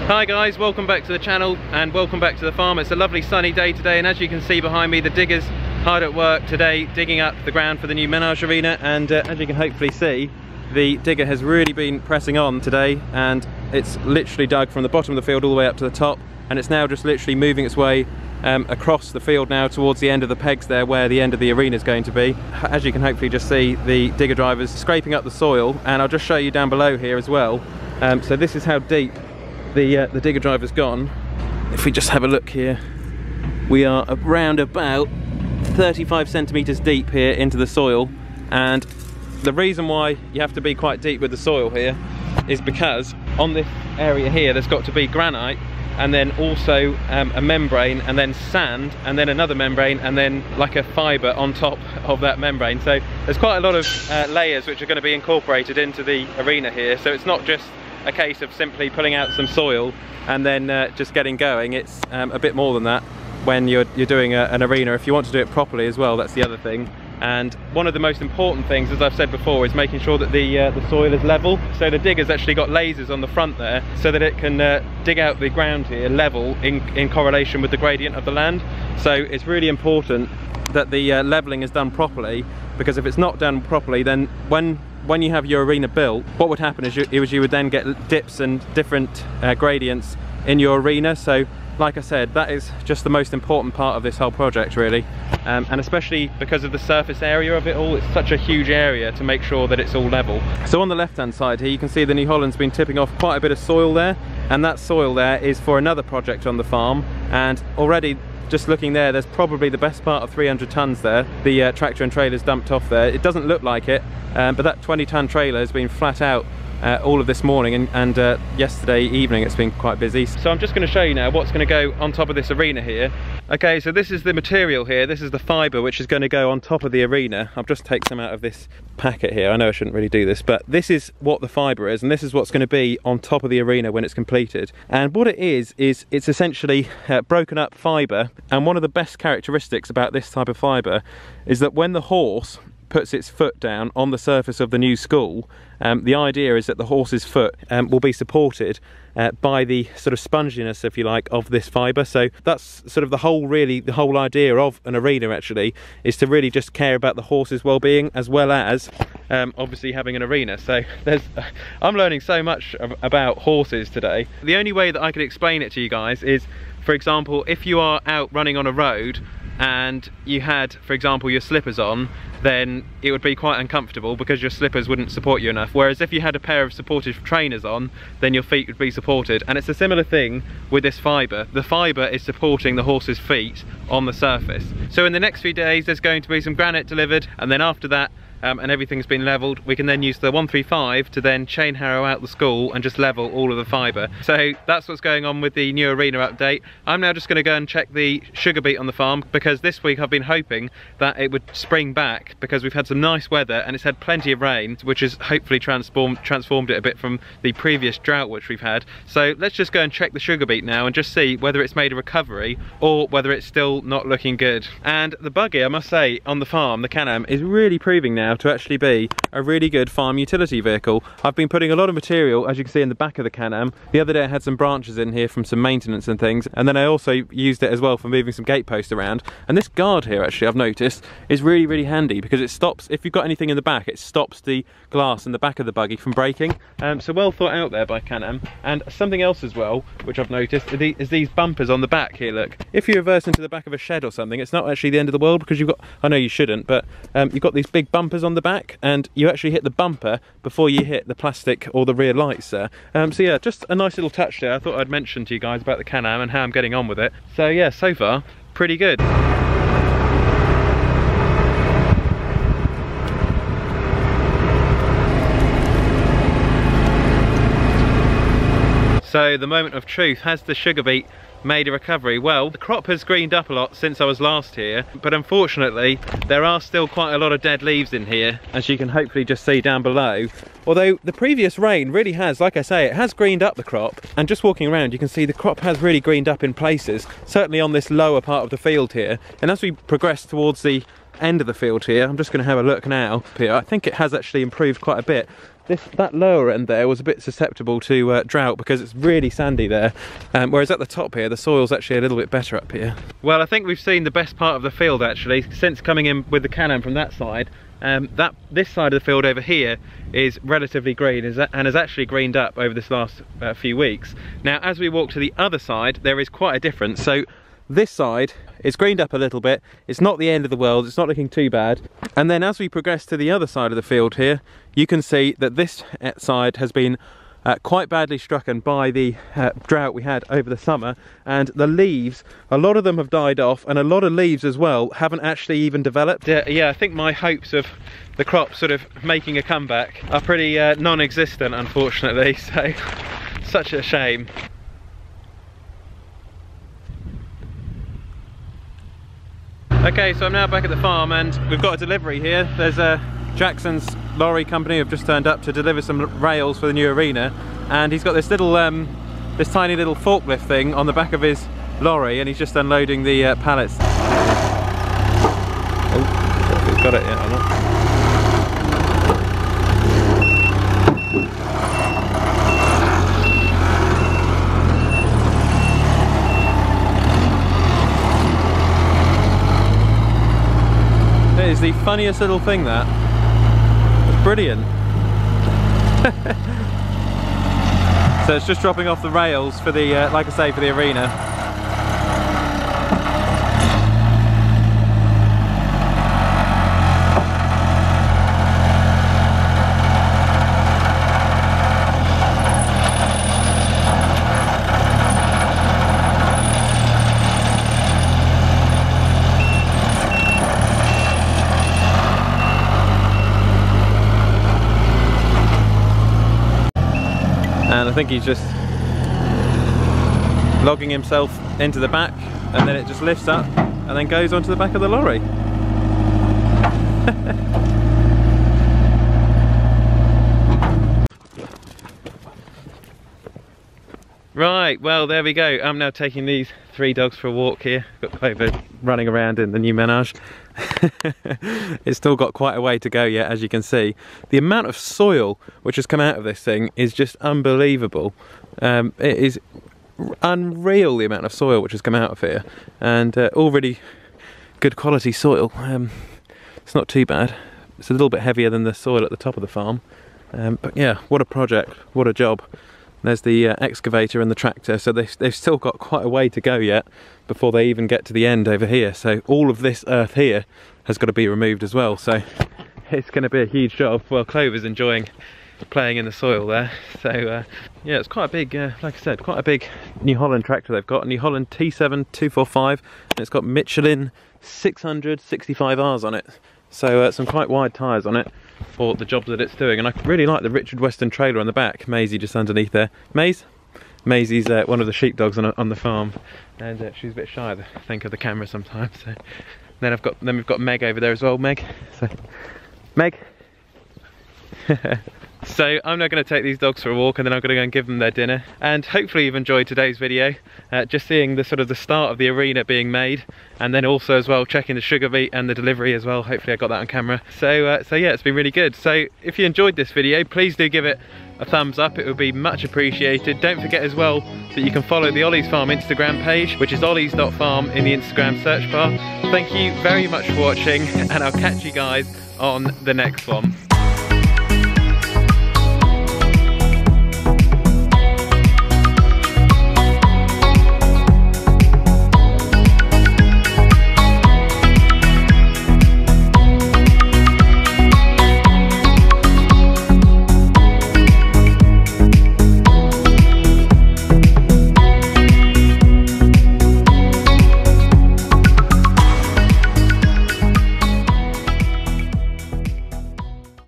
Hi guys, welcome back to the channel and welcome back to the farm. It's a lovely sunny day today, and as you can see behind me, the diggers hard at work today digging up the ground for the new menage arena. And as you can hopefully see, the digger has really been pressing on today, and it's literally dug from the bottom of the field all the way up to the top, and it's now just literally moving its way across the field now towards the end of the pegs there where the end of the arena is going to be. As you can hopefully just see, the digger drivers scraping up the soil, and I'll just show you down below here as well. So this is how deep the digger driver's gone. If we just have a look here, we are around about 35 centimeters deep here into the soil, and the reason why you have to be quite deep with the soil here is because on this area here there's got to be granite, and then also a membrane, and then sand, and then another membrane, and then like a fibre on top of that membrane. So there's quite a lot of layers which are going to be incorporated into the arena here. So it's not just a case of simply pulling out some soil and then just getting going. It's a bit more than that when you're doing an arena. If you want to do it properly as well, that's the other thing. And one of the most important things, as I've said before, is making sure that the soil is level. So the digger's actually got lasers on the front there so that it can dig out the ground here level in correlation with the gradient of the land. So it's really important that the leveling is done properly, because if it's not done properly, then when you have your arena built, what would happen is you would then get dips and different gradients in your arena. So like I said, that is just the most important part of this whole project really, and especially because of the surface area of it all. It's such a huge area to make sure that it's all level. So on the left hand side here you can see the New Holland's been tipping off quite a bit of soil there, and that soil there is for another project on the farm. And already just looking there, there's probably the best part of 300 tons there. The tractor and trailer's dumped off there. It doesn't look like it, but that 20-ton trailer has been flat out all of this morning, and yesterday evening it's been quite busy. So I'm just going to show you now what's going to go on top of this arena here. Okay, so this is the material here. This is the fibre which is going to go on top of the arena. I'll just take some out of this packet here. I know I shouldn't really do this, but this is what the fibre is, and this is what's going to be on top of the arena when it's completed. And what it is it's essentially broken up fibre, and one of the best characteristics about this type of fibre is that when the horse puts its foot down on the surface of the new school, the idea is that the horse's foot will be supported by the sort of sponginess, if you like, of this fibre. So that's sort of the whole idea of an arena actually, is to really just care about the horse's well-being as well as obviously having an arena. So I'm learning so much about horses today. The only way that I could explain it to you guys is, for example, if you are out running on a road and you had, for example, your slippers on, then it would be quite uncomfortable because your slippers wouldn't support you enough. Whereas if you had a pair of supportive trainers on, then your feet would be supported. And it's a similar thing with this fibre. The fibre is supporting the horse's feet on the surface. So in the next few days there's going to be some granite delivered, and then after that and everything's been levelled, we can then use the 135 to then chain harrow out the school and just level all of the fibre. So that's what's going on with the new arena update. I'm now just going to go and check the sugar beet on the farm, because this week I've been hoping that it would spring back, because we've had some nice weather and it's had plenty of rain, which has hopefully transformed it a bit from the previous drought which we've had. So let's just go and check the sugar beet now and just see whether it's made a recovery or whether it's still not looking good. And the buggy, I must say, on the farm, the Can-Am, is really proving now to actually be a really good farm utility vehicle. I've been putting a lot of material, as you can see, in the back of the Can-Am. The other day I had some branches in here from some maintenance and things, and then I also used it as well for moving some gateposts around. And this guard here, actually, I've noticed, is really handy, because it stops, if you've got anything in the back, it stops the glass in the back of the buggy from breaking. So well thought out there by Can-Am. And something else as well, which I've noticed, is these bumpers on the back here, look. If you reverse into the back of a shed or something, it's not actually the end of the world, because you've got, I know you shouldn't, but you've got these big bumpers on the back, and you actually hit the bumper before you hit the plastic or the rear lights there. So yeah, just a nice little touch there. I thought I'd mention to you guys about the Can-Am and how I'm getting on with it. So yeah, so far, pretty good. So the moment of truth, has the sugar beet made a recovery? Well, the crop has greened up a lot since I was last here, but unfortunately there are still quite a lot of dead leaves in here, as you can hopefully just see down below. Although the previous rain really has, like I say, it has greened up the crop, and just walking around you can see the crop has really greened up in places, certainly on this lower part of the field here. And as we progress towards the end of the field here. I'm just going to have a look now here. I think it has actually improved quite a bit. That lower end there was a bit susceptible to drought because it's really sandy there, whereas at the top here the soil's actually a little bit better up here. Well, I think we've seen the best part of the field actually since coming in with the Can-Am from that side. This side of the field over here is relatively green and has actually greened up over this last few weeks. Now as we walk to the other side there is quite a difference. So this side is greened up a little bit, it's not the end of the world, it's not looking too bad. And then as we progress to the other side of the field here, you can see that this side has been quite badly stricken by the drought we had over the summer, and the leaves, a lot of them have died off, and a lot of leaves as well haven't actually even developed. Yeah, I think my hopes of the crop sort of making a comeback are pretty non-existent, unfortunately, so such a shame. Okay, so I'm now back at the farm and we've got a delivery here. There's Jackson's lorry company have just turned up to deliver some rails for the new arena, and he's got this little, this tiny little forklift thing on the back of his lorry, and he's just unloading the pallets. Oh, I don't know if he's got it yet or not. It is the funniest little thing, that. It's brilliant. So it's just dropping off the rails for the, like I say, for the arena. And I think he's just logging himself into the back, and then it just lifts up and then goes onto the back of the lorry. Right, well there we go. I'm now taking these 3 dogs for a walk here. Got Clover running around in the new menage. It's still got quite a way to go yet, as you can see. The amount of soil which has come out of this thing is just unbelievable. It is unreal, the amount of soil which has come out of here, and all really good quality soil. It's not too bad. It's a little bit heavier than the soil at the top of the farm, but yeah, what a project, what a job. There's the excavator and the tractor, so they've still got quite a way to go yet before they even get to the end over here. So all of this earth here has got to be removed as well, so it's going to be a huge job. Well, Clover's enjoying playing in the soil there. So yeah, it's quite a big, like I said, quite a big New Holland tractor they've got, a New Holland T7 245, and it's got Michelin 665Rs on it. So some quite wide tyres on it for the job that it's doing, and I really like the Richard Weston trailer on the back. Maisie just underneath there. Maisie's one of the sheepdogs on the farm, and she's a bit shy, I think, of the camera sometimes. So then we've got Meg over there as well. Meg, so Meg. So I'm now going to take these dogs for a walk, and then I'm going to go and give them their dinner. And hopefully you've enjoyed today's video, just seeing the sort of the start of the arena being made, and then also as well checking the sugar beet and the delivery as well. Hopefully I got that on camera. So yeah, it's been really good. So if you enjoyed this video, please do give it a thumbs up, it would be much appreciated. Don't forget as well that you can follow the Olly's Farm Instagram page, which is ollys.farm in the Instagram search bar. Thank you very much for watching, and I'll catch you guys on the next one.